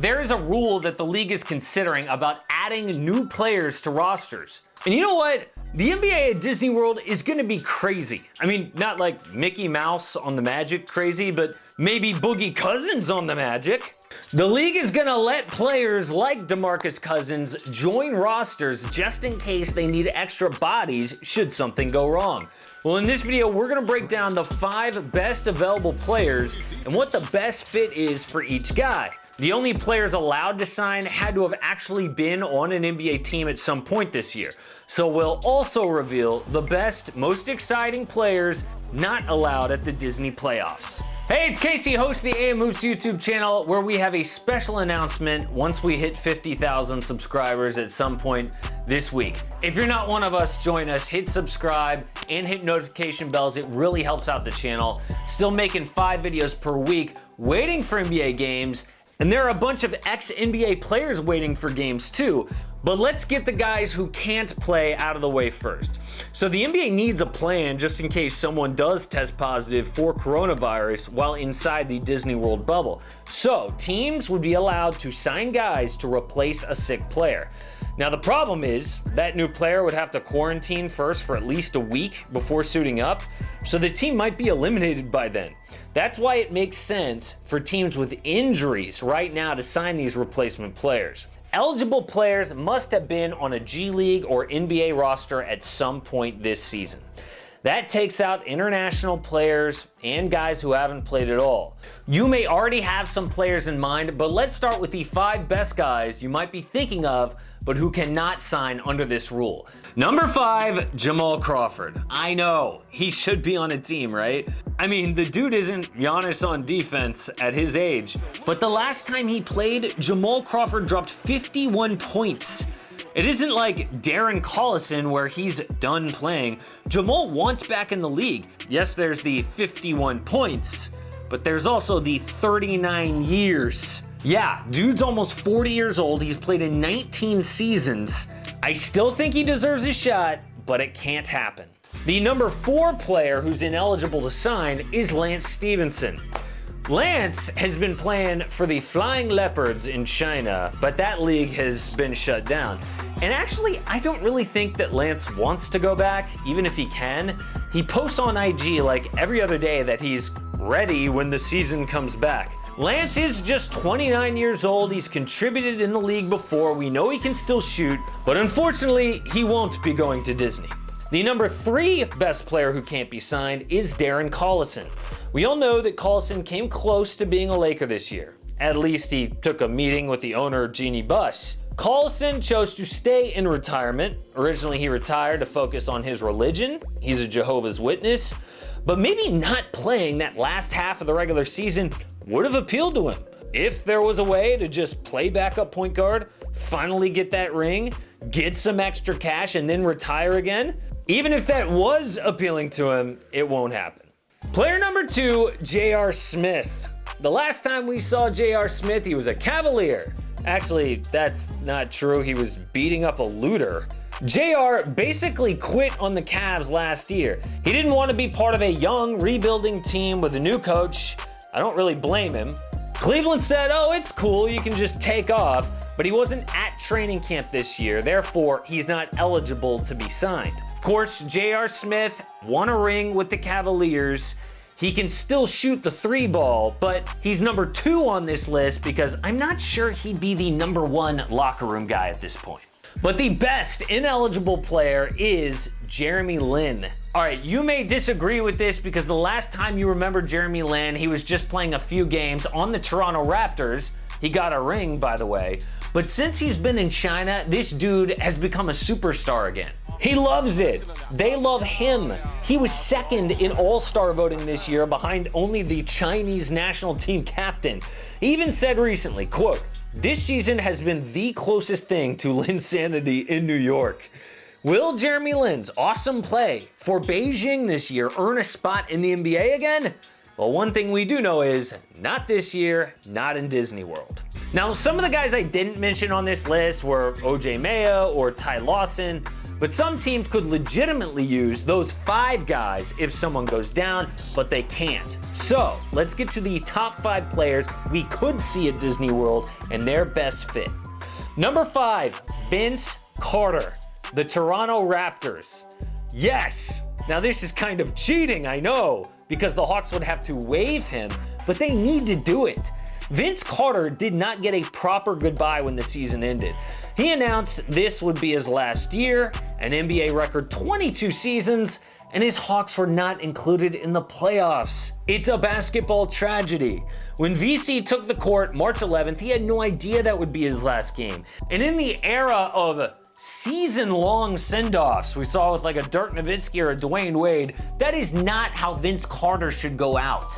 there is a rule that the league is considering about adding new players to rosters. And you know what? The NBA at Disney World is gonna be crazy. I mean, not like Mickey Mouse on the Magic crazy, but maybe Boogie Cousins on the Magic. The league is gonna let players like DeMarcus Cousins join rosters just in case they need extra bodies should something go wrong. Well, in this video, we're gonna break down the 5 best available players and what the best fit is for each guy. The only players allowed to sign had to have actually been on an NBA team at some point this year. So we'll also reveal the best, most exciting players not allowed at the Disney playoffs. Hey, it's Casey, host of the AM Hoops YouTube channel, where we have a special announcement once we hit 50,000 subscribers at some point this week. If you're not one of us, join us, hit subscribe, and hit notification bells. It really helps out the channel. Still making 5 videos per week, waiting for NBA games, and there are a bunch of ex-NBA players waiting for games too. But let's get the guys who can't play out of the way first. So the NBA needs a plan just in case someone does test positive for coronavirus while inside the Disney World bubble. So teams would be allowed to sign guys to replace a sick player. Now the problem is that new player would have to quarantine first for at least a week before suiting up, so the team might be eliminated by then. That's why it makes sense for teams with injuries right now to sign these replacement players. Eligible players must have been on a G League or NBA roster at some point this season. That takes out international players and guys who haven't played at all. You may already have some players in mind, but let's start with the 5 best guys you might be thinking of but who cannot sign under this rule. Number 5, Jamal Crawford. I know, he should be on a team, right? I mean, the dude isn't Giannis on defense at his age, but the last time he played, Jamal Crawford dropped 51 points. It isn't like Darren Collison where he's done playing. Jamal wants back in the league. Yes, there's the 51 points, but there's also the 39 years. Yeah, dude's almost 40 years old. He's played in 19 seasons. I still think he deserves a shot, but it can't happen. The number 4 player who's ineligible to sign is Lance Stephenson. Lance has been playing for the Flying Leopards in China, but that league has been shut down. And actually, I don't really think that Lance wants to go back, even if he can. He posts on IG like every other day that he's ready when the season comes back. Lance is just 29 years old. He's contributed in the league before. We know he can still shoot, but unfortunately, he won't be going to Disney. The number 3 best player who can't be signed is Darren Collison. We all know that Collison came close to being a Laker this year. At least he took a meeting with the owner, Jeannie Buss. Collison chose to stay in retirement. Originally, he retired to focus on his religion. He's a Jehovah's Witness. But maybe not playing that last half of the regular season would have appealed to him. If there was a way to just play backup point guard, finally get that ring, get some extra cash, and then retire again, even if that was appealing to him, it won't happen. Player number 2, J.R. Smith. The last time we saw J.R. Smith, he was a Cavalier. Actually, that's not true. He was beating up a looter. JR basically quit on the Cavs last year. He didn't want to be part of a young, rebuilding team with a new coach. I don't really blame him. Cleveland said, oh, it's cool, you can just take off, but he wasn't at training camp this year, therefore he's not eligible to be signed. Of course, J.R. Smith won a ring with the Cavaliers. He can still shoot the 3 ball, but he's number 2 on this list because I'm not sure he'd be the number 1 locker room guy at this point. But the best ineligible player is Jeremy Lin. All right, you may disagree with this because the last time you remember Jeremy Lin, he was just playing a few games on the Toronto Raptors. He got a ring, by the way. But since he's been in China, this dude has become a superstar again. He loves it. They love him. He was 2nd in All-Star voting this year behind only the Chinese national team captain. He even said recently, quote, "This season has been the closest thing to Linsanity in New York." Will Jeremy Lin's awesome play for Beijing this year earn a spot in the NBA again? Well, one thing we do know is not this year, not in Disney World. Now, some of the guys I didn't mention on this list were O.J. Mayo or Ty Lawson, but some teams could legitimately use those 5 guys if someone goes down, but they can't. So, let's get to the top 5 players we could see at Disney World and their best fit. Number 5, Vince Carter, the Toronto Raptors. Yes! Now this is kind of cheating, I know, because the Hawks would have to waive him, but they need to do it. Vince Carter did not get a proper goodbye when the season ended. He announced this would be his last year, an NBA record 22 seasons, and his Hawks were not included in the playoffs. It's a basketball tragedy. When VC took the court March 11th, he had no idea that would be his last game. And in the era of season-long send-offs we saw with like a Dirk Nowitzki or a Dwayne Wade, that is not how Vince Carter should go out.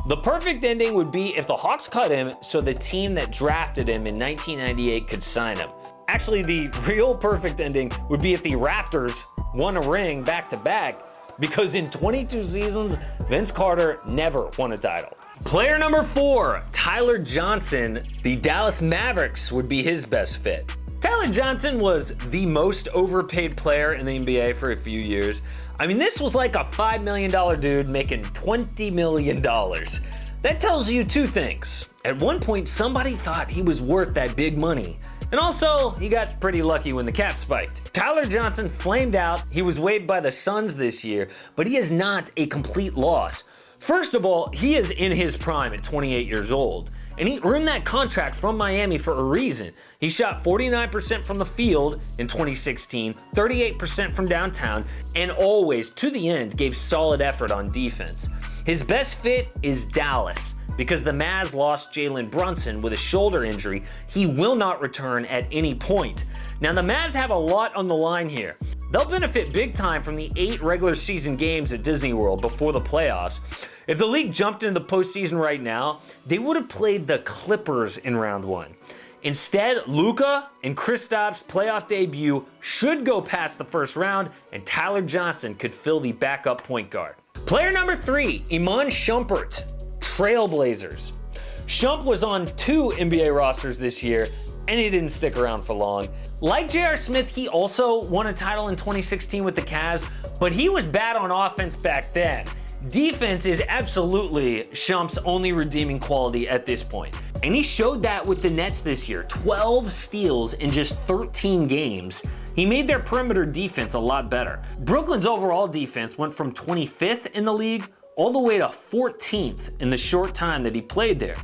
The perfect ending would be if the Hawks cut him so the team that drafted him in 1998 could sign him. Actually, the real perfect ending would be if the Raptors won a ring back-to-back, because in 22 seasons, Vince Carter never won a title. Player number 4, Tyler Johnson, the Dallas Mavericks would be his best fit. Tyler Johnson was the most overpaid player in the NBA for a few years. I mean, this was like a $5 million dude making $20 million. That tells you 2 things. At one point, somebody thought he was worth that big money. And also, he got pretty lucky when the cap spiked. Tyler Johnson flamed out. He was waived by the Suns this year, but he is not a complete loss. First of all, he is in his prime at 28 years old. And he earned that contract from Miami for a reason. He shot 49% from the field in 2016, 38% from downtown, and always, to the end, gave solid effort on defense. His best fit is Dallas. Because the Mavs lost Jalen Brunson with a shoulder injury, he will not return at any point. Now, the Mavs have a lot on the line here. They'll benefit big time from the 8 regular season games at Disney World before the playoffs. If the league jumped into the postseason right now, they would have played the Clippers in round 1. Instead, Luka and Kristaps' playoff debut should go past the first round, and Tyler Johnson could fill the backup point guard. Player number 3, Iman Shumpert, Trailblazers. Shump was on 2 NBA rosters this year, and he didn't stick around for long. Like J.R. Smith, he also won a title in 2016 with the Cavs, but he was bad on offense back then. Defense is absolutely Shump's only redeeming quality at this point. And he showed that with the Nets this year. 12 steals in just 13 games. He made their perimeter defense a lot better. Brooklyn's overall defense went from 25th in the league all the way to 14th in the short time that he played there.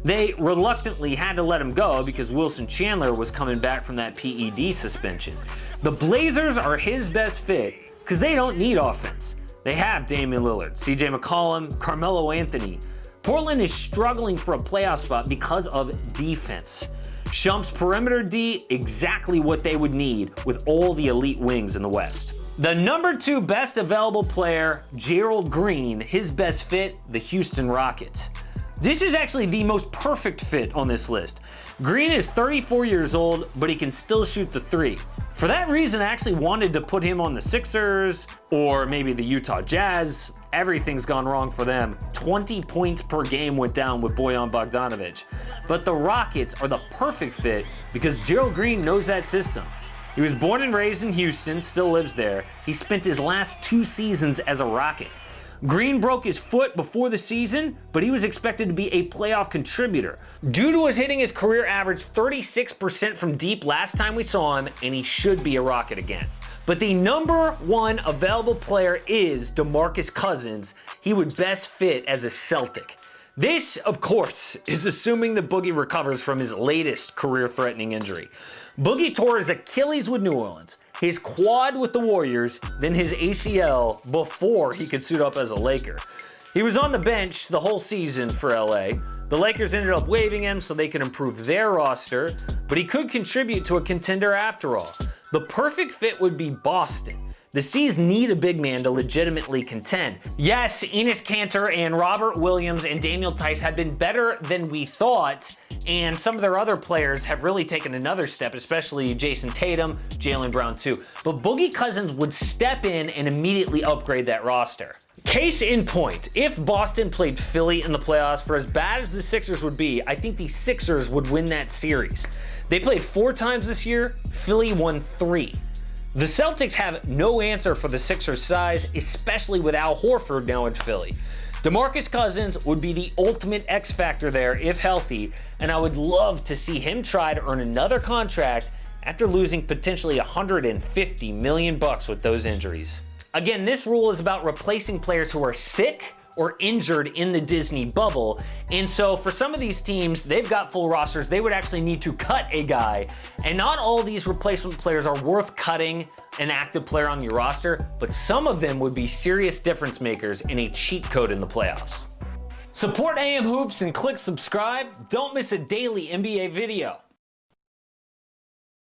They reluctantly had to let him go because Wilson Chandler was coming back from that PED suspension. The Blazers are his best fit because they don't need offense. They have Damian Lillard, CJ McCollum, Carmelo Anthony. Portland is struggling for a playoff spot because of defense. Shump's perimeter D, exactly what they would need with all the elite wings in the West. The number 2 best available player, Gerald Green, his best fit, the Houston Rockets. This is actually the most perfect fit on this list. Green is 34 years old, but he can still shoot the 3. For that reason, I actually wanted to put him on the Sixers or maybe the Utah Jazz. Everything's gone wrong for them. 20 points per game went down with Bojan Bogdanovic. But the Rockets are the perfect fit because Gerald Green knows that system. He was born and raised in Houston, still lives there. He spent his last 2 seasons as a Rocket. Green broke his foot before the season, but he was expected to be a playoff contributor. Dude was hitting his career average 36% from deep last time we saw him, and he should be a Rocket again. But the number 1 available player is DeMarcus Cousins. He would best fit as a Celtic. This, of course, is assuming that Boogie recovers from his latest career-threatening injury. Boogie tore his Achilles with New Orleans, his quad with the Warriors, then his ACL before he could suit up as a Laker. He was on the bench the whole season for LA. The Lakers ended up waiving him so they could improve their roster, but he could contribute to a contender after all. The perfect fit would be Boston. The C's need a big man to legitimately contend. Yes, Enes Kanter and Robert Williams and Daniel Tice have been better than we thought, and some of their other players have really taken another step, especially Jason Tatum, Jaylen Brown too. But Boogie Cousins would step in and immediately upgrade that roster. Case in point, if Boston played Philly in the playoffs, for as bad as the Sixers would be, I think the Sixers would win that series. They played 4 times this year, Philly won 3. The Celtics have no answer for the Sixers' size, especially with Al Horford now in Philly. DeMarcus Cousins would be the ultimate X factor there if healthy, and I would love to see him try to earn another contract after losing potentially $150 million with those injuries. Again, this rule is about replacing players who are sick or injured in the Disney bubble. And so for some of these teams, they've got full rosters, they would actually need to cut a guy. And not all these replacement players are worth cutting an active player on your roster, but some of them would be serious difference makers in a cheat code in the playoffs. Support AM Hoops and click subscribe. Don't miss a daily NBA video.